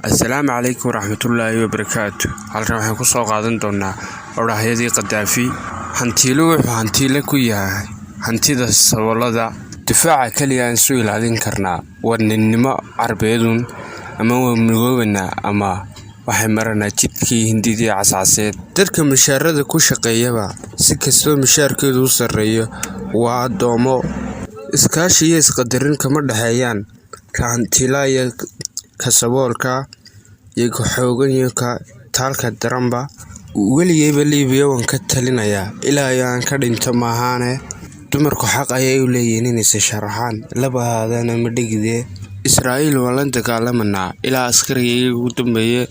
Assalaamu calaykum waraxmatullaahi wabarakaatuh. Halkan waxaan ku soo qaadan doonaa odhaahyadii Qadaafi. Hantiilu wuxuu hantiile ku yahay hantida saboolada. Difaaca kaliya aan soo ilaalin karnaa wadannimo carbeedun ama midoobanaa ama waxay maranaa jidkii hindidii casaaseed. Dadka mishaarada ku shaqeeyaba si kastoo mishaarkeedu u sarreeyo waa addoomo. Iskaashi iyo isqadarin kama dhexeeyaan ka hantiila iyo ka saboolka iyo ka xoogan iyo ka taalka daranba. Weligeyba Liibiya waan ka talinayaa ilaa aan ka dhinto maahaane. Dumarku xaq ayay u leeyihiin inay is sharaxaan laba haadana ma dhigide. Israa'iil waan la dagaalamanaa ilaa askariga ugu dambeeyay